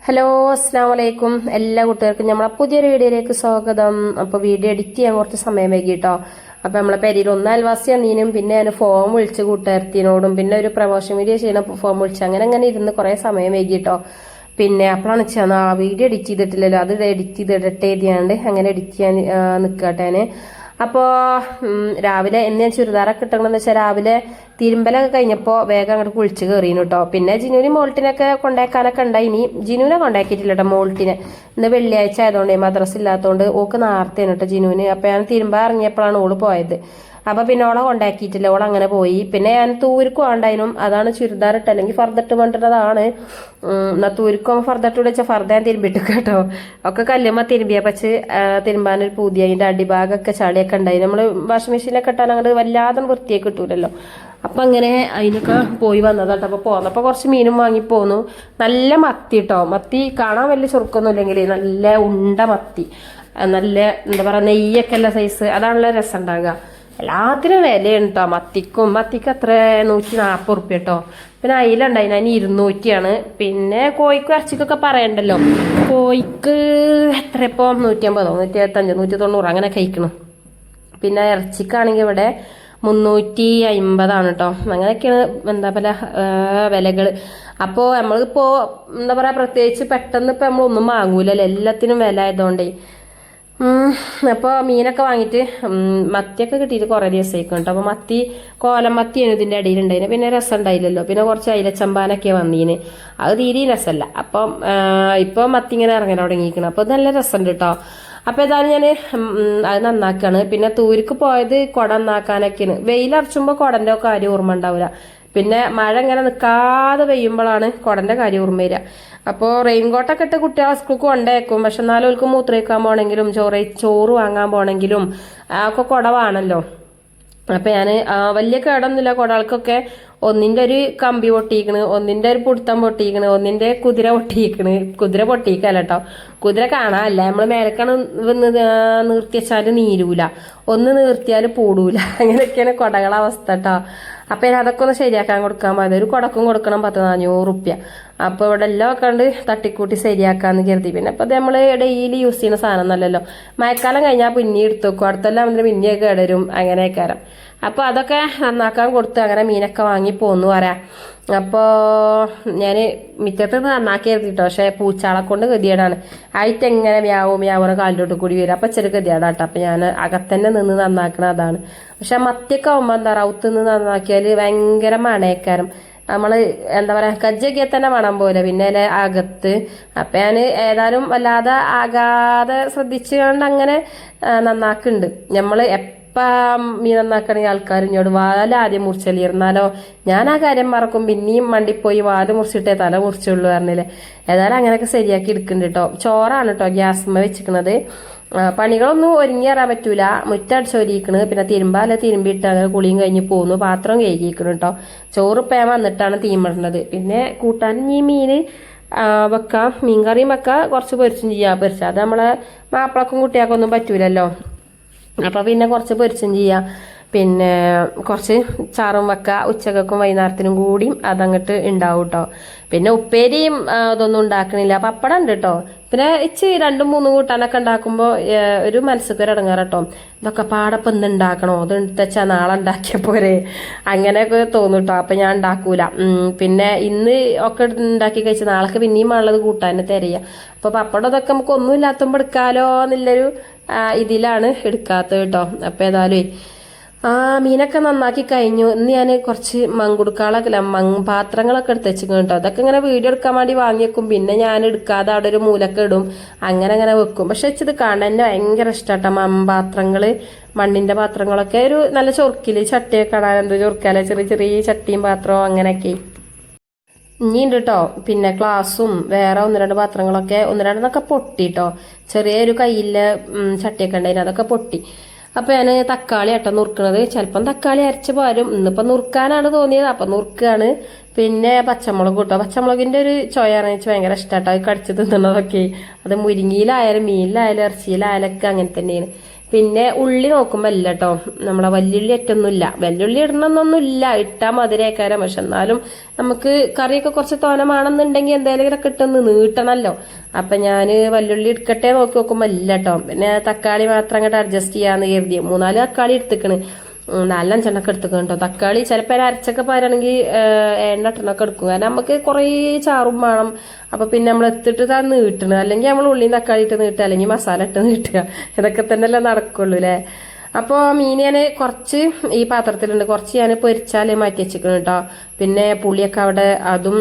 Hello അസ്സാം വലൈക്കും എല്ലാ കുട്ടികൾക്കും നമ്മളെ പുതിയൊരു വീഡിയോയിലേക്ക് സ്വാഗതം. അപ്പോൾ വീഡിയോ എഡിറ്റ് ചെയ്യാൻ കുറച്ച് സമയം വൈകിട്ടോ. അപ്പോൾ നമ്മളെ പെരിയിൽ ഒന്ന് അയൽവാസി അന്നീനും പിന്നെ ഞാൻ ഫോം വിളിച്ച് കൂട്ടുകാരത്തിനോടും പിന്നെ ഒരു പ്രമോഷൻ വീഡിയോ ചെയ്യുന്ന ഫോം വിളിച്ച് അങ്ങനെ ഇരുന്ന് കുറേ സമയം വൈകിട്ടോ. പിന്നെ അപ്പോഴാണ് വെച്ചാൽ ആ വീഡിയോ എഡിറ്റ് ചെയ്തിട്ടില്ലല്ലോ, അത് എഡിറ്റ് ചെയ്തിടട്ടെ എഴുതിയാണ്ട് അങ്ങനെ എഡിറ്റ് ചെയ്യാൻ നിൽക്കട്ടേന്. അപ്പോൾ രാവിലെ എന്ന് ഞാൻ ചുരിദാറൊക്കെ ഇട്ടണമെന്ന് വെച്ചാൽ രാവിലെ തിരുമ്പലൊക്കെ കഴിഞ്ഞപ്പോൾ വേഗം അങ്ങോട്ട് കുളിച്ച് കയറിയിരുന്നു കേട്ടോ. പിന്നെ ജിനുവിന് മോൾട്ടിനൊക്കെ കൊണ്ടാക്കാനൊക്കെ ഉണ്ടായി. ഇനി ജിനുവിനെ കൊണ്ടാക്കിയിട്ടില്ല കേട്ടോ മോൾട്ടിനെ. ഇന്ന് വെള്ളിയാഴ്ച ആയതുകൊണ്ട് മദ്രസ ഇല്ലാത്തതുകൊണ്ട് ഓക്ക് നേരത്തെയാണ് കേട്ടോ ജിനുവിന്. അപ്പോൾ ഞാൻ തിരുമ്പാൻ ഇറങ്ങിയപ്പോഴാണ് ഓള് പോയത്. അപ്പോൾ പിന്നെ ഓളെ കൊണ്ടാക്കിയിട്ടില്ല, ഓൾ അങ്ങനെ പോയി. പിന്നെ ഞാൻ തൂരിക്കും വേണ്ടായിരുന്നു, അതാണ് ചുരിദാർ ഇട്ട് അല്ലെങ്കിൽ ഫർദട്ട് വേണ്ടതാണ്. എന്നാൽ തൂരിക്കും ഫർദട്ട് വെച്ചാൽ ഫർദ ഞാൻ തിരുമ്പിട്ട് കേട്ടോ. ഒക്കെ കല്ലുമ്മ തിരുമ്പിയ പക്ഷേ തിരുമ്പാനൊരു പുതിയ അതിൻ്റെ അടിഭാഗമൊക്കെ ചളിയൊക്കെ ഉണ്ടായി. നമ്മൾ വാഷിംഗ് മെഷീനിലൊക്കെ ഇട്ടാൽ അങ്ങോട്ട് വല്ലാതെ വൃത്തിയൊക്കെ കിട്ടൂലല്ലോ. അപ്പം അങ്ങനെ അതിനൊക്കെ പോയി വന്നതാട്ടോ. അപ്പോൾ പോന്നപ്പോൾ കുറച്ച് മീനും വാങ്ങിപ്പോന്നു. നല്ല മത്തി കേട്ടോ. മത്തി കാണാൻ വലിയ ചുരുക്കൊന്നും ഇല്ലെങ്കിൽ നല്ല ഉണ്ട മത്തി, നല്ല എന്താ പറയുക നെയ്യൊക്കെ ഉള്ള സൈസ്, അതാണല്ലോ രസം ഉണ്ടാകുക. എല്ലാത്തിനും വിലയാണ് കേട്ടോ. മത്തിക്ക് അത്ര 140 ഉറുപ്പ്യ കേട്ടോ. പിന്നെ അയിലുണ്ടായി അതിന് 200 പിന്നെ കോഴിക്കും ഇറച്ചിക്കൊക്കെ പറയണ്ടല്ലോ. കോഴിക്ക് എത്ര ഇപ്പോൾ 150, 175, 190 അങ്ങനെ കഴിക്കണം. പിന്നെ ഇറച്ചിക്കാണെങ്കിൽ ഇവിടെ 350 കേട്ടോ. അങ്ങനെയൊക്കെയാണ് എന്താ പറയുക വിലകൾ. അപ്പോൾ നമ്മളിപ്പോൾ എന്താ പറയുക പ്രത്യേകിച്ച് പെട്ടെന്ന് ഇപ്പം നമ്മളൊന്നും വാങ്ങൂലല്ലോ, എല്ലാത്തിനും വില ആയതുകൊണ്ടേ. അപ്പോൾ മീനൊക്കെ വാങ്ങിയിട്ട് മത്തിയൊക്കെ കിട്ടിയിട്ട് കുറേ ദിവസമായിരിക്കും കേട്ടോ. അപ്പോൾ മത്തി കോലം മത്തിയാണ് ഇതിൻ്റെ അടിയിലുണ്ടായിന്. പിന്നെ രസം ഉണ്ടായില്ലല്ലോ. പിന്നെ കുറച്ച് അയിലച്ചമ്പാനൊക്കെ വന്നീന്, അത് തീരെ രസമല്ല. അപ്പം ഇപ്പോൾ മത്തി ഇങ്ങനെ ഇറങ്ങാൻ തുടങ്ങിയിരിക്കണം. അപ്പോൾ നല്ല രസമുണ്ട് കേട്ടോ. അപ്പോൾ ഏതായാലും ഞാൻ അത് നന്നാക്കാണ്. പിന്നെ തൂരിക്ക് പോയത് കുട നന്നാക്കാനൊക്കെയാണ്. വെയിലറച്ചുമ്പോൾ കുടൻ്റെ കാര്യം ഓർമ്മ ഉണ്ടാവില്ല. പിന്നെ മഴ ഇങ്ങനെ നിൽക്കാതെ പെയ്യുമ്പോഴാണ് കുടൻ്റെ കാര്യം ഓർമ്മ വരിക. അപ്പോൾ റെയിൻകോട്ടൊക്കെ ഇട്ട് കുട്ടികളെ സ്കൂൾക്ക് കൊണ്ടേക്കും. പക്ഷെ എന്നാലും അവർക്ക് മൂത്രയിക്കാൻ പോകണമെങ്കിലും ചോറ് വാങ്ങാൻ പോകണമെങ്കിലും ഒക്കെ കുടവാണല്ലോ. അപ്പം ഞാൻ വലിയ കേടൊന്നുമില്ല. കുടകൾക്കൊക്കെ ഒന്നിൻ്റെ ഒരു കമ്പി പൊട്ടിയിക്കണ്, ഒന്നിൻ്റെ ഒരു പുടുത്തം പൊട്ടിയിക്കണ്, ഒന്നിൻ്റെ കുതിര പൊട്ടിയിക്കണ്. കുതിര പൊട്ടിയിക്കല്ല കേട്ടോ, കുതിര കാണാനല്ല. നമ്മൾ മേലക്കാണ് നിർത്തി വെച്ചാൽ നീരൂല, ഒന്ന് നിർത്തിയാൽ പൂടൂല. അങ്ങനെയൊക്കെയാണ് കുടകളെ അവസ്ഥ കേട്ടോ. അപ്പം ഞാൻ അതൊക്കെ ഒന്ന് ശരിയാക്കാൻ കൊടുക്കാൻ മതി. ഒരു കുടക്കും കൊടുക്കണം 400 ഉറുപ്പ്യ. അപ്പോൾ ഇവിടെ എല്ലാം ഒക്കെ ഉണ്ട് തട്ടിക്കൂട്ടി ശരിയാക്കാന്ന് കരുതി. പിന്നെ അപ്പോൾ അത് നമ്മൾ ഡെയിലി യൂസ് ചെയ്യുന്ന സാധനം നല്ലല്ലോ. മഴക്കാലം കഴിഞ്ഞാൽ പിന്നെ എടുത്തു വെക്കും, അടുത്തെല്ലാം അതിന് പിന്നെ കേടരും, അങ്ങനെയൊക്കെ. അപ്പോൾ അതൊക്കെ നന്നാക്കാൻ കൊടുത്ത് അങ്ങനെ മീനൊക്കെ വാങ്ങി പോന്നു പറയാം. അപ്പോൾ ഞാൻ മുറ്റത്ത് നന്നാക്കി എഴുതിട്ടോ. പക്ഷേ പൂച്ചാളെ കൊണ്ട് ഗതിയേടാണ്. ആയിട്ട് എങ്ങനെ വ്യാവുന്ന കാലിലോട്ട് കൂടി വരും. അപ്പം ചെറിയ ഗതിയേടാട്ടോ. അപ്പം ഞാൻ അകത്തന്നെ നിന്ന് നന്നാക്കണ അതാണ്. പക്ഷെ മത്തിയൊക്കെ ആകുമ്പോൾ എന്താ റൗത്ത് നിന്ന് നന്നാക്കിയാൽ ഭയങ്കര മണയക്കാരം. നമ്മൾ എന്താ പറയുക കജ്ജൊക്കെ തന്നെ മണം പോലെ പിന്നെ അകത്ത്. അപ്പം ഞാൻ ഏതായാലും വല്ലാതെ ആകാതെ ശ്രദ്ധിച്ചു കൊണ്ട് അങ്ങനെ നന്നാക്കുന്നുണ്ട്. നമ്മൾ മീൻ നന്നാക്കണമെങ്കിൽ ആൾക്കാർ ഇങ്ങോട്ട് വാല ആദ്യം മുറിച്ചല്ലിരുന്നാലോ, ഞാൻ ആ കാര്യം മറക്കും. പിന്നെയും മണ്ടിപ്പോയി വാല് മുറിച്ചിട്ടേ തല മുറിച്ചുള്ളൂ പറഞ്ഞില്ലേ. ഏതായാലും അങ്ങനെയൊക്കെ ശരിയാക്കി എടുക്കുന്നുണ്ട് കേട്ടോ. ചോറാണ് കേട്ടോ ഗ്യാസ്മ വെച്ചിരിക്കണത്. പണികളൊന്നും ഒരുങ്ങിയേറാൻ പറ്റൂല. മുറ്റടിച്ചൊരിക്കണ്, പിന്നെ തിരുമ്പിട്ട് അങ്ങനെ കുളിയും കഴിഞ്ഞ് പോകുന്നു. പാത്രം കഴുകിയിരിക്കണം കേട്ടോ. ചോറ് ഇപ്പം വന്നിട്ടാണ് തീമിടുന്നത്. പിന്നെ കൂട്ടാൻ ഈ മീൻ വെക്കാം, മീൻകറിയും വെക്കാം, കുറച്ച് പൊരിച്ചും പൊരിച്ചാൽ അത് നമ്മളെ മാപ്പിളക്കും കുട്ടികൾക്കൊന്നും പറ്റൂലല്ലോ. അപ്പോൾ പിന്നെ കുറച്ച് പൊരിച്ചും ചെയ്യാം, പിന്നെ കുറച്ച് ചാറും വെക്കുക. ഉച്ചക്കും വൈകുന്നേരത്തിനും കൂടിയും അതങ്ങോട്ട് ഉണ്ടാവും കേട്ടോ. പിന്നെ ഉപ്പേരിയും അതൊന്നും ഉണ്ടാക്കണില്ല. പപ്പടം ഉണ്ട് കേട്ടോ. പിന്നെ ഇച്ച് 2-3 കൂട്ടാനൊക്കെ ഉണ്ടാക്കുമ്പോൾ ഒരു മനസ്സിക്ക് ഒരു ഇടങ്ങാറ് കേട്ടോ. ഇതൊക്കെ പാടപ്പം ഇന്ന് ഉണ്ടാക്കണോ, അത് എടുത്തുവെച്ചാൽ നാളെ ഉണ്ടാക്കിയ പോരെ, അങ്ങനെയൊക്കെ തോന്നും കേട്ടോ. അപ്പം ഞാൻ ഉണ്ടാക്കൂല. പിന്നെ ഇന്ന് ഒക്കെ ഉണ്ടാക്കി കഴിച്ച് നാളേക്ക് പിന്നെയും ഉള്ളത് കൂട്ടാൻ തരിക. അപ്പോൾ പപ്പടം ഇതൊക്കെ നമുക്ക് ഒന്നും ഇല്ലാത്തുമ്പോൾ എടുക്കാലോ എന്നുള്ളൊരു ഇതിലാണ് എടുക്കാത്തത് കേട്ടോ. അപ്പോൾ ഏതായാലും മീനൊക്കെ നന്നാക്കി കഴിഞ്ഞു. ഇന്ന് ഞാൻ കുറച്ച് മങ്കുടുക്കാളൊക്കെ പാത്രങ്ങളൊക്കെ എടുത്ത് വെച്ചിരിക്കും കേട്ടോ. അതൊക്കെ ഇങ്ങനെ വീഡിയോ എടുക്കാൻ വേണ്ടി വാങ്ങിയേക്കും. പിന്നെ ഞാൻ എടുക്കാതെ അവിടെ ഒരു മൂലൊക്കെ ഇടും, അങ്ങനെ വെക്കും. പക്ഷെ ഇത് കാണാൻ എന്നെ ഭയങ്കര ഇഷ്ടമാട്ടോ. മൺപാത്രങ്ങൾ, മണ്ണിൻ്റെ പാത്രങ്ങളൊക്കെ ഒരു നല്ല ചൊറുക്കില് ചട്ടിയൊക്കെ കാണാൻ എന്തോ ചൊറുക്കാല, ചെറിയ ചട്ടിയും പാത്രവും അങ്ങനെയൊക്കെ ഇനിയുണ്ട് കേട്ടോ. പിന്നെ ഗ്ലാസും വേറെ 1-2 പാത്രങ്ങളൊക്കെ 1-2 പൊട്ടി കേട്ടോ. ചെറിയൊരു കയ്യിലെ ചട്ടിയൊക്കെ ഉണ്ടായിരുന്നു, അതൊക്കെ പൊട്ടി. അപ്പോൾ ഞാൻ തക്കാളി ആട്ടോ നുറുക്കണത്. ചിലപ്പം തക്കാളി അരച്ച് പോരും, ഇന്നിപ്പം നുറുക്കാനാണ് തോന്നിയത്, അപ്പം നുറുക്കുകയാണ്. പിന്നെ പച്ചമുളക് കേട്ടോ. പച്ചമുളകിൻ്റെ ഒരു ചോയാണ് എനിക്ക് ഭയങ്കര ഇഷ്ടമാട്ടോ. അത് കടിച്ച് തിന്നണതൊക്കെ. അത് മുരിങ്ങയിലായാലും മീനിലായാലും ഇറച്ചിയിലായാലൊക്കെ അങ്ങനെ തന്നെയാണ്. പിന്നെ ഉള്ളി നോക്കുമ്പോൾ അല്ല കേട്ടോ, നമ്മളെ വല്യുള്ളി ഒറ്റൊന്നുമില്ല, വല്യുള്ളി ഇടണമെന്നൊന്നുമില്ല, ഇട്ടാൽ മധുരേക്കാരം. പക്ഷെ എന്നാലും നമുക്ക് കറിയൊക്കെ കുറച്ച് തോനമാണെന്നുണ്ടെങ്കിൽ എന്തെങ്കിലും ഇട്ടൊന്ന് നീട്ടണമല്ലോ. അപ്പം ഞാൻ വല്യുള്ളി എടുക്കട്ടെ നോക്കുമ്പോൾ അല്ല കേട്ടോ. പിന്നെ തക്കാളി മാത്രം അങ്ങോട്ട് അഡ്ജസ്റ്റ് ചെയ്യാന്ന് കരുതി 3-4 തക്കാളി എടുത്തിക്കണ്, 4-5 എടുത്തിക്കണം കേട്ടോ. തക്കാളി ചിലപ്പോൾ അരച്ചൊക്കെ പാരാണെങ്കിൽ 8-10 എടുക്കും, കാരണം നമുക്ക് കുറേ ചാറും വേണം. അപ്പൊ പിന്നെ നമ്മൾ എത്തിട്ട് നീട്ടണം, അല്ലെങ്കിൽ നമ്മൾ ഉള്ളിയും തക്കാളി ഇട്ട് നീട്ടുക, അല്ലെങ്കിൽ മസാല ഇട്ട് നീട്ടുക, ഇതൊക്കെ തന്നെയല്ലേ നടക്കുള്ളൂ അല്ലേ. അപ്പോൾ മീൻ ഞാൻ കുറച്ച് ഈ പാത്രത്തിലുണ്ട്, കുറച്ച് ഞാൻ പൊരിച്ചാൽ മാറ്റി വെച്ചിക്കണം കേട്ടോ. പിന്നെ പുളിയൊക്കെ അവിടെ അതും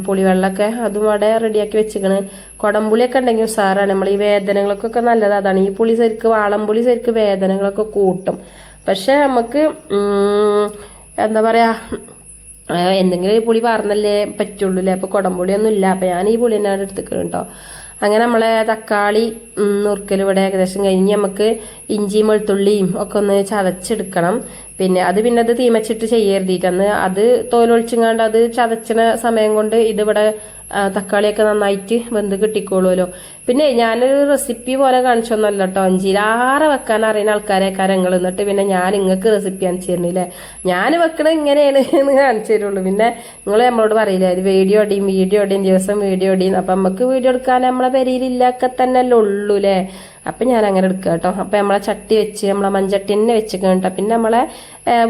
പുളിവെള്ളമൊക്കെ അതും അവിടെ റെഡിയാക്കി വെച്ചിക്കണ്. കുടംപുളിയൊക്കെ ഉണ്ടെങ്കിൽ ഉസാറാണ്, നമ്മൾ ഈ വേദനകൾക്കൊക്കെ നല്ലത് അതാണ്. ഈ പുളി ശരിക്ക് വാളംപുളി ശരിക്ക് വേദനകളൊക്കെ കൂട്ടും. പക്ഷെ നമുക്ക് എന്താ പറയാ, എന്തെങ്കിലും ഈ പുളി പറഞ്ഞല്ലേ പറ്റുള്ളൂ അല്ലേ. അപ്പൊ കുടംപുളിയൊന്നും ഇല്ല, അപ്പൊ ഞാൻ ഈ പുളി തന്നെയാണ് എടുത്തിക്കണം കേട്ടോ. അങ്ങനെ നമ്മളെ തക്കാളി നുറുക്കൽ ഇവിടെ ഏകദേശം കഴിഞ്ഞ് നമുക്ക് ഇഞ്ചിയും വെളുത്തുള്ളിയും ഒക്കെ ഒന്ന് ചതച്ചെടുക്കണം. പിന്നെ അത് തീമച്ചിട്ട് ചെയ്യരുതിട്ടെന്ന് അത് തോലൊളിച്ചിങ്ങാണ്ട് അത് ചതച്ചണ സമയം കൊണ്ട് ഇതിവിടെ തക്കാളിയൊക്കെ നന്നായിട്ട് വെന്ത് കിട്ടിക്കോളുമല്ലോ. പിന്നെ ഞാനൊരു റെസിപ്പി പോലെ കാണിച്ചൊന്നല്ല കേട്ടോ, അഞ്ചിലാറെ വെക്കാൻ അറിയുന്ന ആൾക്കാരെ കാര്യങ്ങൾ. എന്നിട്ട് പിന്നെ ഞാൻ നിങ്ങൾക്ക് റെസിപ്പി കാണിച്ചു തരുന്നില്ലേ, ഞാൻ വെക്കണത് ഇങ്ങനെയാണ് എന്ന് കാണിച്ചു തരുള്ളൂ. പിന്നെ നിങ്ങൾ നമ്മളോട് പറയില്ലേ ഇത് വീഡിയോ ഇടിയും ദിവസം വീഡിയോ ഇടിയും. അപ്പം നമുക്ക് വീഡിയോ എടുക്കാൻ നമ്മളെ പെരിയിലില്ലൊക്കെ തന്നെ അല്ലേ ഉള്ളൂ അല്ലേ. അപ്പം ഞാൻ അങ്ങനെ എടുക്കുക കേട്ടോ. അപ്പം നമ്മളെ ചട്ടി വെച്ച് നമ്മളെ മൺചട്ടി തന്നെ വെച്ച് കേട്ടോ. പിന്നെ നമ്മളെ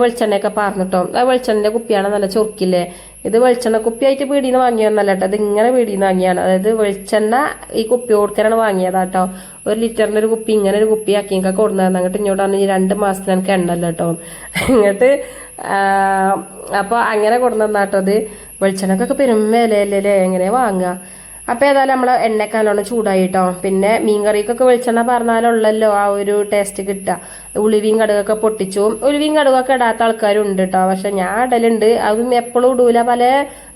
വെളിച്ചെണ്ണയൊക്കെ പാർന്നിട്ടോ, ആ വെളിച്ചെണ്ണൻ്റെ കുപ്പിയാണ് നല്ല ചൊറുക്കില്ലേ. ഇത് വെളിച്ചെണ്ണ കുപ്പിയായിട്ട് പീടിയിൽ നിന്ന് വാങ്ങിയൊന്നല്ല കേട്ടോ, ഇത് ഇങ്ങനെ പീടിയിൽ നിന്ന് വാങ്ങിയാണ്. അതായത് വെളിച്ചെണ്ണ ഈ കുപ്പി കൊടുക്കാനാണ് വാങ്ങിയതാട്ടോ. 1 ലിറ്ററിന്റെ ഒരു കുപ്പി ഇങ്ങനെ ഒരു കുപ്പി ആക്കിയൊക്കെ കൊടുക്കുന്നത്. അങ്ങോട്ട് ഇങ്ങോട്ടാണ് 2 മാസത്തിന് എനിക്ക് എണ്ണല്ലോ കേട്ടോ. ഇങ്ങോട്ട് അപ്പോൾ അങ്ങനെ കൊടുന്നതാട്ടോ. അത് വെളിച്ചെണ്ണക്കൊക്കെ പെരും വിലയല്ലേ, എങ്ങനെ വാങ്ങുക. അപ്പം ഏതായാലും നമ്മൾ എണ്ണയൊക്കെ നല്ലോണം ചൂടായിട്ടോ. പിന്നെ മീൻകറിക്കൊക്കെ വെളിച്ചെണ്ണ പറഞ്ഞാലുള്ളല്ലോ ആ ഒരു ടേസ്റ്റ് കിട്ടുക. ഉലുവയും കടുകൊക്കെ പൊട്ടിച്ചു, ഉലുവയും കടുകൊക്കെ ഇടാത്ത ആൾക്കാരും ഉണ്ട് കേട്ടോ. പക്ഷെ ഞാൻ ഇടലുണ്ട്, അതും എപ്പോഴും ഇടൂല, പല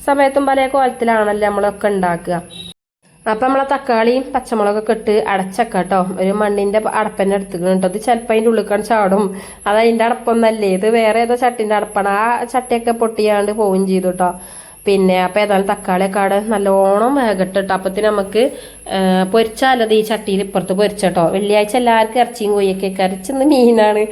സമയത്തും പല കോലത്തിലാണല്ലോ നമ്മളൊക്കെ ഉണ്ടാക്കുക. അപ്പം നമ്മളെ തക്കാളിയും പച്ചമുളകൊക്കെ ഇട്ട് അടച്ചക്കാട്ടോ. ഒരു മണ്ണിന്റെ അടപ്പന്നെ എടുത്തിക്കണം കേട്ടോ. ഇത് ചിലപ്പോൾ അതിൻ്റെ ഉള്ളിക്കാൻ ചാടും, അത് അതിൻ്റെ അടപ്പൊന്നല്ലേ, ഇത് വേറെ ഏതോ ചട്ടിൻ്റെ അടപ്പാണ്. ആ ചട്ടിയൊക്കെ പൊട്ടിയാണ്ട് പോവുകയും ചെയ്തു കേട്ടോ. പിന്നെ അപ്പം ഏതായാലും തക്കാളിയൊക്കെ അവിടെ നല്ലോണം വേഗട്ടിട്ടോ. അപ്പത്തിന് നമുക്ക് പൊരിച്ചാലത് ഈ ചട്ടിയിൽ ഇപ്പുറത്ത് പൊരിച്ചട്ടോ. വെള്ളിയാഴ്ച എല്ലാവർക്കും ഇറച്ചിയും കോഴിയൊക്കെ കരച്ചിന്ന് മീനാണ്.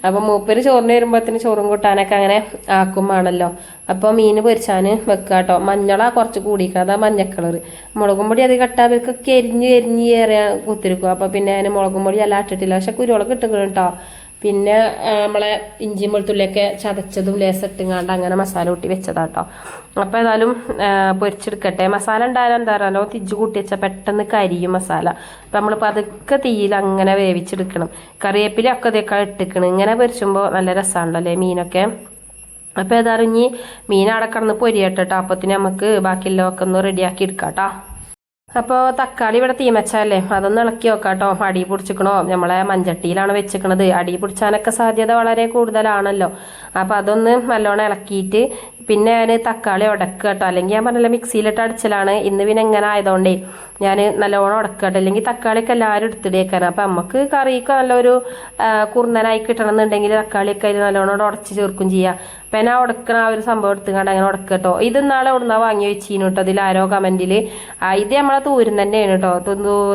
അപ്പം മൂപ്പര് ചോറിന് വരുമ്പോഴത്തേന് ചോറും കൂട്ടാനൊക്കെ അങ്ങനെ ആക്കും ആണല്ലോ. അപ്പോൾ മീൻ പൊരിച്ചാൻ വെക്കുക കേട്ടോ. മഞ്ഞളാ കുറച്ച് കൂടിക്കുക, അതാ മഞ്ഞക്കളറ്. മുളകും പൊടി അത് കട്ടാവർക്കൊക്കെ എരിഞ്ഞ് ഏറിയ കുത്തിരിക്കും. അപ്പം പിന്നെ അതിന് മുളകും പൊടി എല്ലാം ഇട്ടിട്ടില്ല, പക്ഷെ കുരുവളൊക്കെ ഇട്ടിക്കണം കേട്ടോ. പിന്നെ നമ്മളെ ഇഞ്ചിയും വെളുത്തുള്ളിയൊക്കെ ചതച്ചതും ലേസിട്ടുങ്ങാണ്ട് അങ്ങനെ മസാല കൂട്ടി വെച്ചതാട്ടോ. അപ്പോൾ ഏതായാലും പൊരിച്ചെടുക്കട്ടെ. മസാല ഉണ്ടായാലും എന്താ പറയുക, തിജ്ജ് കൂട്ടി വെച്ചാൽ പെട്ടെന്ന് കരിയും മസാല. അപ്പം നമ്മൾ പതുക്കെ തീയിൽ അങ്ങനെ വേവിച്ചെടുക്കണം. കറിവേപ്പിലൊക്കെ ഇതൊക്കെ ഇട്ടിക്കണം. ഇങ്ങനെ പൊരിച്ചുമ്പോൾ നല്ല രസമാണല്ലോ അല്ലേ മീനൊക്കെ. അപ്പോൾ ഏതായാലും ഇനി മീൻ അവിടെ കിടന്ന് പൊരിയട്ടോ. അപ്പത്തിന് നമുക്ക് ബാക്കിയുള്ളതൊക്കെ ഒന്ന് റെഡിയാക്കി എടുക്കാം കേട്ടോ. അപ്പോൾ തക്കാളി ഇവിടെ തീമച്ചല്ലേ, അതൊന്ന് ഇളക്കി നോക്കാട്ടോ. അടി പിടിച്ചിക്കണോ, നമ്മളെ മൺചട്ടിയിലാണ് വെച്ചിക്കണത്, അടി പിടിച്ചാനൊക്കെ സാധ്യത വളരെ കൂടുതലാണല്ലോ. അപ്പം അതൊന്ന് നല്ലോണം ഇളക്കിയിട്ട് പിന്നെ ഞാൻ തക്കാളി ഉടക്കുക കേട്ടോ. അല്ലെങ്കിൽ ഞാൻ പറഞ്ഞില്ല മിക്സിയിലിട്ട് അടിച്ചലാണ്. ഇന്ന് പിന്നെ എങ്ങനെ ആയതുകൊണ്ടേ ഞാൻ നല്ലോണം ഉടക്കട്ടെ, അല്ലെങ്കിൽ തക്കാളിയൊക്കെ എല്ലാവരും എടുത്തിടേക്കാണ്. അപ്പം നമുക്ക് കറിക്ക് നല്ലൊരു കുറുന്നനായി കിട്ടണമെന്നുണ്ടെങ്കിൽ തക്കാളിയൊക്കെ അതിൽ നല്ലോണം ഉടച്ച് ചേർക്കും ചെയ്യാം. അപ്പം ഞാൻ ഉടക്കണ ആ ഒരു സംഭവം എടുത്തുകൊണ്ട് അങ്ങനെ ഉടക്കട്ടോ. ഇത് നാളെ ഇവിടുന്ന് വാങ്ങി വെച്ചിരുന്നു കേട്ടോ. ഇതിൽ ആരോ കമന്റിൽ ഇത് നമ്മളെ തൂരും തന്നെയാണ് കേട്ടോ.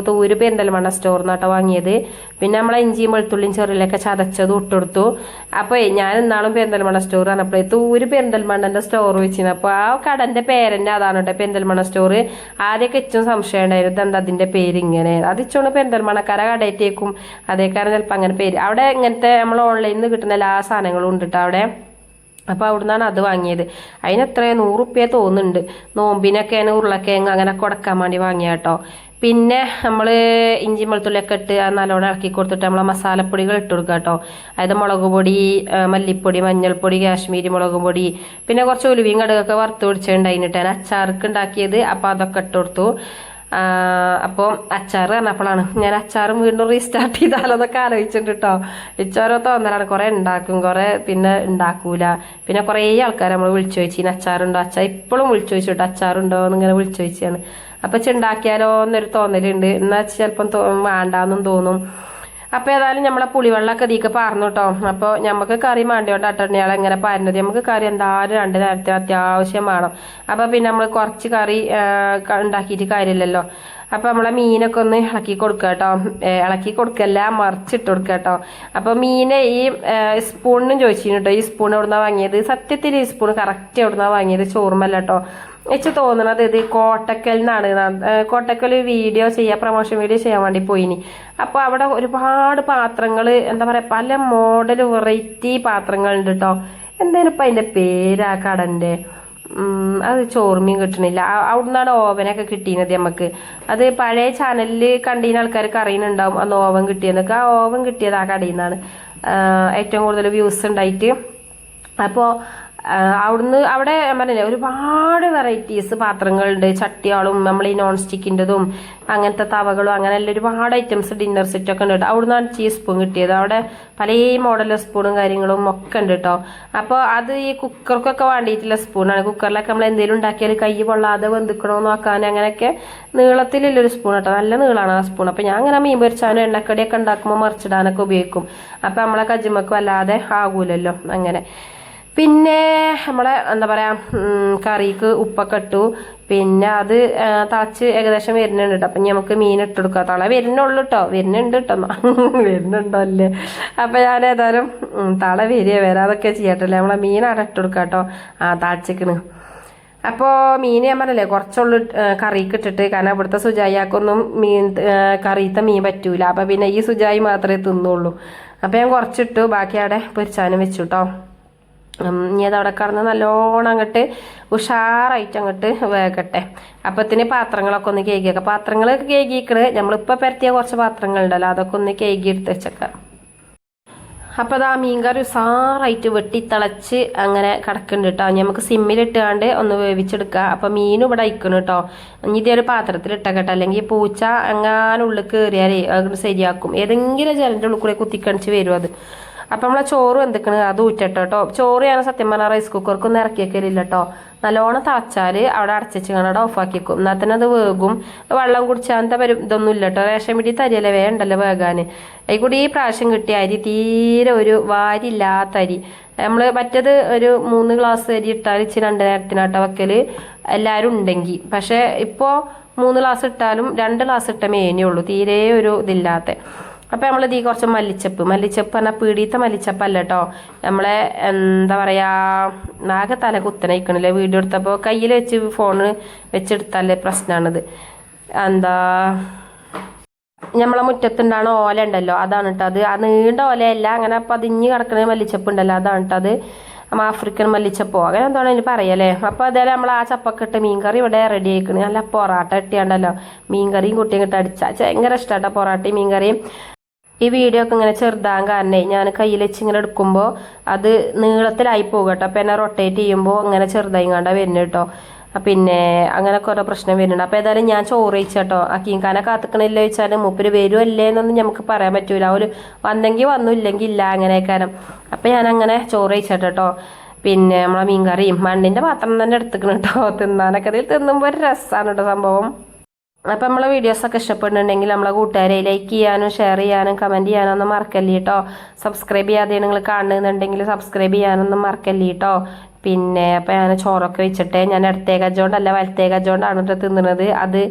തൂര് പെരിന്തൽമണ്ണ സ്റ്റോറിന്ന് കേട്ടോ വാങ്ങിയത്. പിന്നെ നമ്മളെ ഇഞ്ചിയും വെളുത്തുള്ളിയും ചെറിയിലൊക്കെ ചതച്ചതും ഇട്ടെടുത്തു. അപ്പോൾ ഞാൻ ഇന്നാളും പെരിന്തൽമണ്ണ സ്റ്റോർ പറഞ്ഞപ്പോഴേ തൂര് പെരിന്തൽമണ്ണൻ്റെ സ്റ്റോർ വെച്ചിരുന്നു. അപ്പോൾ ആ കടൻ്റെ പേരെന്നെ അതാണ് കേട്ടോ, പെരിന്തൽമണ്ണ സ്റ്റോർ. ആദ്യമൊക്കെ ഏറ്റവും സംശയം ഉണ്ടായിരുന്നു എന്താ അതിൻ്റെ പേര് ഇങ്ങനെ. അത് ഇച്ചോണ്ട് പെരിന്തൽമണ്ണക്കാരെ കടയിട്ടേക്കും, അതേക്കാരം ചിലപ്പോൾ അങ്ങനെ പേര്. അവിടെ ഇങ്ങനത്തെ നമ്മൾ ഓൺലൈനിൽ നിന്ന് കിട്ടുന്ന എല്ലാ സാധനങ്ങളും ഉണ്ട് കേട്ടോ അവിടെ. അപ്പോൾ അവിടുന്നാണ് അത് വാങ്ങിയത്. അതിന് എത്ര 100 റുപ്യ തോന്നുന്നുണ്ട്. നോമ്പിനൊക്കെയാണ് ഉരുളക്കിഴങ്ങ് അങ്ങനെ കൊടുക്കാൻ വേണ്ടി വാങ്ങിയ കേട്ടോ. പിന്നെ നമ്മൾ ഇഞ്ചി വെളുത്തുള്ളിയൊക്കെ ഇട്ട് നല്ലോണം ഇളക്കി കൊടുത്തിട്ട് നമ്മളെ മസാലപ്പൊടികൾ ഇട്ട് കൊടുക്കുക കേട്ടോ. അതായത് മുളക് പൊടി, മല്ലിപ്പൊടി, മഞ്ഞൾപ്പൊടി, കാശ്മീരി മുളക് പൊടി, പിന്നെ കുറച്ച് ഉലുവയും കടുകൊക്കെ വറുത്ത് പിടിച്ചിട്ടുണ്ടായിട്ടാണ് അച്ചാർക്ക് ഉണ്ടാക്കിയത്. അപ്പോൾ അതൊക്കെ ഇട്ട് കൊടുത്തു. അപ്പോൾ അച്ചാർ പറഞ്ഞപ്പോഴാണ് ഞാൻ അച്ചാറും വീണ്ടും റീസ്റ്റാർട്ട് ചെയ്താലോ എന്നൊക്കെ ആലോചിച്ചിട്ടുണ്ട് കേട്ടോ. ഇച്ചോരോ തോന്നലാണ്, കുറേ ഉണ്ടാക്കും, കുറേ പിന്നെ ഉണ്ടാക്കൂല. പിന്നെ കുറേ ആൾക്കാർ നമ്മൾ വിളിച്ചു ചോദിച്ചു അച്ചാറുണ്ടോ, അച്ചാർ ഇപ്പോഴും വിളിച്ചു ചോദിച്ചു അച്ചാറുണ്ടോ എന്നിങ്ങനെ വിളിച്ചു ചോദിച്ചാണ്. അപ്പം ഉണ്ടാക്കിയാലോ എന്നൊരു തോന്നലുണ്ട്. എന്നാൽ ചിലപ്പം വേണ്ടാന്നും തോന്നും. അപ്പോൾ ഏതായാലും നമ്മളെ പുളിവെള്ളമൊക്കെ ഇതിക്ക് പാർന്നു കേട്ടോ. അപ്പോൾ നമുക്ക് കറി മാണ്ടിയോണ്ട് അട്ടണിയാളെ എങ്ങനെ പാരുന്നത്, നമുക്ക് കറി എന്തായാലും 2 നേരത്തിന് അത്യാവശ്യം വേണം. അപ്പോൾ പിന്നെ നമ്മൾ കുറച്ച് കറി ഉണ്ടാക്കിയിട്ട് കാര്യമില്ലല്ലോ. അപ്പോൾ നമ്മളെ മീനൊക്കെ ഒന്ന് ഇളക്കി കൊടുക്കുക കേട്ടോ. ഇളക്കി കൊടുക്കല്ല, മറിച്ചിട്ട് കൊടുക്കുക കേട്ടോ. അപ്പോൾ മീനെ ഈ സ്പൂണിനും ചോദിച്ചിരുന്നു കേട്ടോ, ഈ സ്പൂൺ എവിടുന്നാണ് വാങ്ങിയത്. സത്യത്തിൽ ഈ സ്പൂൺ കറക്റ്റ് എവിടുന്നാണ് വാങ്ങിയത്, ചോർമല്ല കേട്ടോ. എനിക്ക് തോന്നണത് ഇത് കോട്ടക്കൽ നിന്നാണ്. കോട്ടക്കൽ വീഡിയോ ചെയ്യാൻ, പ്രൊമോഷൻ വീഡിയോ ചെയ്യാൻ വേണ്ടി പോയിനി. അപ്പോൾ അവിടെ ഒരുപാട് പാത്രങ്ങൾ, എന്താ പറയുക, പല മോഡൽ വെറൈറ്റി പാത്രങ്ങളുണ്ട് കേട്ടോ. എന്തായാലും ഇപ്പം അതിൻ്റെ പേര് ആ കടൻ്റെ അത് ചോർമീൻ കിട്ടണില്ല. അവിടുന്നാണ് ഓവനൊക്കെ കിട്ടിയത് നമുക്ക്. അത് പഴയ ചാനലിൽ കണ്ടീന ആൾക്കാർക്ക് അറിയുന്നുണ്ടാവും അന്ന് ഓവൻ കിട്ടിയെന്നൊക്കെ. ആ ഓവൻ കിട്ടിയത് ആ കടയിൽ നിന്നാണ് ഏറ്റവും കൂടുതൽ വ്യൂസ് ഉണ്ടായിട്ട്. അപ്പോൾ അവിടെ ഞാൻ പറഞ്ഞില്ലേ ഒരുപാട് വെറൈറ്റീസ് പാത്രങ്ങളുണ്ട്. ചട്ടിയാളും നമ്മൾ ഈ നോൺ സ്റ്റിക്കിൻ്റെതും അങ്ങനത്തെ തവകളും അങ്ങനെയുള്ള ഒരുപാട് ഐറ്റംസ് ഡിന്നർ സെറ്റൊക്കെ ഉണ്ട് കേട്ടോ. അവിടുന്നാണ് ചീസ് സ്പൂൺ കിട്ടിയത്. അവിടെ പല മോഡൽ സ്പൂണും കാര്യങ്ങളും ഒക്കെ ഉണ്ട് കേട്ടോ. അപ്പോൾ അത് ഈ കുക്കർക്കൊക്കെ വേണ്ടിയിട്ടുള്ള സ്പൂണാണ്. കുക്കറിലൊക്കെ നമ്മൾ എന്തെങ്കിലും ഉണ്ടാക്കിയാൽ കൈ പൊള്ളാതെ വെന്തിക്കണമെന്ന് നോക്കാൻ അങ്ങനെയൊക്കെ നീളത്തിലുള്ളൊരു സ്പൂൺ കേട്ടോ. നല്ല നീളമാണ് ആ സ്പൂൺ. അപ്പോൾ ഞാൻ അങ്ങനെ മീൻ പൊരിച്ചാനും എണ്ണക്കടിയൊക്കെ ഉണ്ടാക്കുമ്പോൾ മറിച്ചിടാനൊക്കെ ഉപയോഗിക്കും. അപ്പോൾ നമ്മളെ കജ്ജുമ്മക്ക് വല്ലാതെ ആകൂലല്ലോ അങ്ങനെ. പിന്നെ നമ്മളെ എന്താ പറയുക, കറിക്ക് ഉപ്പൊക്കെ ഇട്ടു. പിന്നെ അത് തിളച്ച് ഏകദേശം വരുന്നുണ്ട് കേട്ടോ. അപ്പം നമുക്ക് മീൻ ഇട്ട് കൊടുക്കാം. തള വരുന്നുള്ളൂ കേട്ടോ, വരുന്നുണ്ട് കേട്ടോ. വരുന്നുണ്ടോ അല്ലേ. അപ്പം ഞാൻ ഏതായാലും തള വരാതൊക്കെ ചെയ്യട്ടല്ലേ. നമ്മളെ മീൻ അവിടെ ഇട്ട് കൊടുക്കാം കേട്ടോ. താഴ്ചക്കണ്. അപ്പോൾ മീൻ ഞാൻ പറഞ്ഞല്ലേ കുറച്ചുള്ളു കറിക്ക് ഇട്ടിട്ട്, കാരണം ഇവിടുത്തെ സുജായിക്കൊന്നും കറിയത്തെ മീൻ പറ്റൂല. അപ്പം പിന്നെ ഈ സുജായി മാത്രമേ തിന്നുള്ളൂ. അപ്പം ഞാൻ കുറച്ചിട്ടു, ബാക്കി അവിടെ പൊരിച്ചാനും വെച്ചു കേട്ടോ. ഇനി അതവിടെ കടന്ന് നല്ലോണം അങ്ങോട്ട് ഉഷാറായിട്ട് അങ്ങോട്ട് വേകട്ടെ. അപ്പത്തിന് പാത്രങ്ങളൊക്കെ ഒന്ന് കേകിയേക്കാം. പാത്രങ്ങളൊക്കെ കേകിക്കണ്. നമ്മളിപ്പോൾ പരത്തിയ കുറച്ച് പാത്രങ്ങളുണ്ടല്ലോ, അതൊക്കെ ഒന്ന് കേകി എടുത്ത് വെച്ചേക്കാം. അപ്പോൾ അത് ആ മീൻകറി ഉഷാറായിട്ട് വെട്ടിത്തിളച്ച് അങ്ങനെ കിടക്കുന്നുണ്ട് കേട്ടോ. നമുക്ക് സിമ്മിലിട്ടാണ്ട് ഒന്ന് വേവിച്ചെടുക്കുക. അപ്പോൾ മീനും ഇവിടെ അയക്കണം കേട്ടോ. ഇനി ഇതേ ഒരു പാത്രത്തിൽ ഇട്ടേക്കട്ടെ, അല്ലെങ്കിൽ പൂച്ച എങ്ങാനും ഉള്ളിൽ കയറിയാലേ അത് ശരിയാക്കും. ഏതെങ്കിലും ജലൻ്റെ ഉള്ളിൽ കൂടെ കുത്തിക്കണിച്ച് വരും അത്. അപ്പം നമ്മളെ ചോറ് വെന്തിക്കണ്, അത് ഊറ്റട്ടോ കേട്ടോ. ചോറ് ഞാൻ സത്യം പറഞ്ഞാൽ റൈസ് കുക്കർക്കൊന്നും ഇറക്കിയേക്കലില്ല കേട്ടോ. നല്ലോണം തിളച്ചാൽ അവിടെ അടച്ചു കാണാതെ ഓഫാക്കിക്കും. എന്നാൽ തന്നെ അത് വേകും. വെള്ളം കുടിച്ചാൽ ഇതൊന്നും ഇല്ല കേട്ടോ. റേഷൻ പിടി തരിയല്ലേ വേണ്ടല്ലോ വേകാൻ. അതിൽക്കൂടി ഈ പ്രാവശ്യം കിട്ടിയ അരി തീരെ ഒരു വാരില്ലാത്ത അരി. നമ്മൾ മറ്റേത് ഒരു 3 ഗ്ലാസ് അരി ഇട്ടാൽ ഇച്ചിരി 2 നേരത്തിനാട്ടോ വെക്കൽ എല്ലാവരും ഉണ്ടെങ്കിൽ. പക്ഷേ ഇപ്പോൾ 3 ഗ്ലാസ് ഇട്ടാലും 2 ഗ്ലാസ് ഇട്ട മേനിയുള്ളൂ, തീരെ ഒരു ഇതില്ലാത്ത. അപ്പം നമ്മളിത് കുറച്ച് മല്ലിച്ചപ്പ് പറഞ്ഞാൽ പീടിയത്തെ മല്ലിച്ചപ്പല്ല കേട്ടോ. നമ്മളെ എന്താ പറയുക, ആകെ തല കുത്തനയിക്കണില്ലേ വീഡിയോ എടുത്തപ്പോൾ. കയ്യിൽ വെച്ച് ഫോണ് വെച്ചെടുത്താലേ പ്രശ്നമാണിത്. എന്താ നമ്മളെ മുറ്റത്തുണ്ടാണ് ഓല ഉണ്ടല്ലോ, അതാണ് കേട്ടോ അത്. ആ നീണ്ട ഓലയല്ല, അങ്ങനെ പതിഞ്ഞ് കിടക്കുന്ന മല്ലിച്ചപ്പ് ഉണ്ടല്ലോ, അതാണ് കേട്ടോ അത്. ആഫ്രിക്കൻ മല്ലിച്ചപ്പോ അങ്ങനെ എന്താണ് അതിന് പറയല്ലേ. അപ്പോൾ അതേപോലെ നമ്മൾ ആ ചപ്പൊക്കെ ഇട്ട് മീൻകറി ഇവിടെ റെഡി ആയിക്കണ്. നല്ല പൊറാട്ട ഇട്ടിയാണ്ടല്ലോ, മീൻകറിയും കുട്ടിയും കിട്ടി അടിച്ചാൽ ഭയങ്കര ഇഷ്ടമാട്ടോ പൊറാട്ടയും മീൻകറിയും. ഈ വീഡിയോ ഒക്കെ ഇങ്ങനെ ചെറുതാൻ കാരണേ ഞാൻ കയ്യിൽ വെച്ച് ഇങ്ങനെ എടുക്കുമ്പോൾ അത് നീളത്തിലായി പോകും കേട്ടോ. അപ്പം എന്നെ റൊട്ടേറ്റ് ചെയ്യുമ്പോൾ അങ്ങനെ ചെറുതായി കണ്ടാ വരുന്നത് കേട്ടോ. പിന്നെ അങ്ങനെ കുറേ പ്രശ്നം വരുന്നുണ്ട്. അപ്പോൾ ഏതായാലും ഞാൻ ചോറ് കഴിച്ചേട്ടോ. ആ കീങ്കാനെ കാത്തിക്കണില്ല ചോദിച്ചാൽ മൂപ്പര് വരുമല്ലേ എന്നൊന്നും നമുക്ക് പറയാൻ പറ്റൂല. ഒരു വന്നെങ്കിൽ വന്നു, ഇല്ലെങ്കിൽ ഇല്ല, അങ്ങനെയൊക്കെ. അപ്പം ഞാൻ അങ്ങനെ ചോറ് കഴിച്ചേട്ടോ. പിന്നെ നമ്മളെ മീൻകറിയും മണ്ണിൻ്റെ പാത്രം തന്നെ എടുത്തിക്കണം കേട്ടോ. തിന്നാനൊക്കെ അതിൽ തിന്നുമ്പോൾ ഒരു രസമാണ് കേട്ടോ സംഭവം. അപ്പം നമ്മളെ വീഡിയോസൊക്കെ ഇഷ്ടപ്പെടുന്നുണ്ടെങ്കിൽ നമ്മളെ കൂട്ടുകാരെ ലൈക്ക് ചെയ്യാനും ഷെയർ ചെയ്യാനും കമൻറ്റ് ചെയ്യാനൊന്നും മറക്കല്ലേ കേട്ടോ. സബ്സ്ക്രൈബ് ചെയ്യാതെ നിങ്ങൾ കാണുന്നുണ്ടെങ്കിൽ സബ്സ്ക്രൈബ് ചെയ്യാനൊന്നും മറക്കല്ലേ കേട്ടോ. പിന്നെ അപ്പം ഞാൻ ചോറൊക്കെ വെച്ചിട്ട് ഞാൻ ഇടത്തേ കജ്ജോണ്ടല്ല വലത്തേ കജ്ജോണ്ടാണ് കേട്ടോ തിന്നുന്നത്. അത്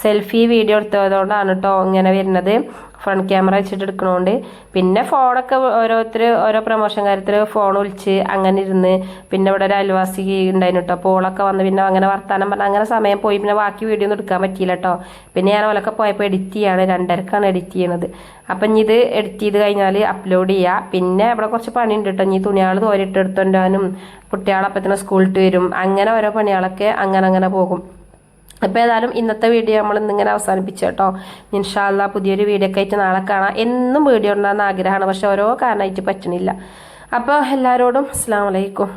സെൽഫി വീഡിയോ എടുത്തതുകൊണ്ടാണ് കേട്ടോ ഇങ്ങനെ വരുന്നത്, ഫ്രണ്ട് ക്യാമറ വെച്ചിട്ട് എടുക്കണോണ്ട്. പിന്നെ ഫോണൊക്കെ ഓരോരുത്തർ ഓരോ പ്രൊമോഷൻ കാര്യത്തിൽ ഫോൺ വിളിച്ച് അങ്ങനെ ഇരുന്ന്. പിന്നെ ഇവിടെ ഒരു അയൽവാസി ഉണ്ടായിരുന്നു കേട്ടോ. അപ്പോൾ ഓളൊക്കെ വന്ന് പിന്നെ അങ്ങനെ വർത്താനം പറഞ്ഞാൽ അങ്ങനെ സമയം പോയി. പിന്നെ ബാക്കി വീഡിയോ ഒന്നും എടുക്കാൻ പറ്റിയില്ല കേട്ടോ. പിന്നെ ഞാൻ ഓലൊക്കെ പോയപ്പോൾ എഡിറ്റ് ചെയ്യാണ്, 2:30ക്കാണ് എഡിറ്റ് ചെയ്യണത്. അപ്പം ഇനി ഇത് എഡിറ്റ് ചെയ്ത് കഴിഞ്ഞാൽ അപ്ലോഡ് ചെയ്യുക. പിന്നെ ഇവിടെ കുറച്ച് പണിയുണ്ട് കേട്ടോ. ഇനി തുണിയാൾ തോരിട്ട് എടുത്തോണ്ടാനും കുട്ടികളപ്പത്തിന് സ്കൂളിട്ട് വരും, അങ്ങനെ ഓരോ പണികളൊക്കെ അങ്ങനെ പോകും. അപ്പോൾ ഏതായാലും ഇന്നത്തെ വീഡിയോ നമ്മൾ ഇന്നിങ്ങനെ അവസാനിപ്പിച്ചു കേട്ടോ. ഇൻഷാ അല്ലാ പുതിയൊരു വീഡിയോ ഒക്കെ ആയിട്ട് നാളെ കാണാം. എന്നും വീഡിയോ ഉണ്ടാകുന്ന ആഗ്രഹമാണ്, പക്ഷെ ഓരോ കാരണമായിട്ട് പറ്റണില്ല. അപ്പോൾ എല്ലാവരോടും അസ്സലാമു അലൈക്കും.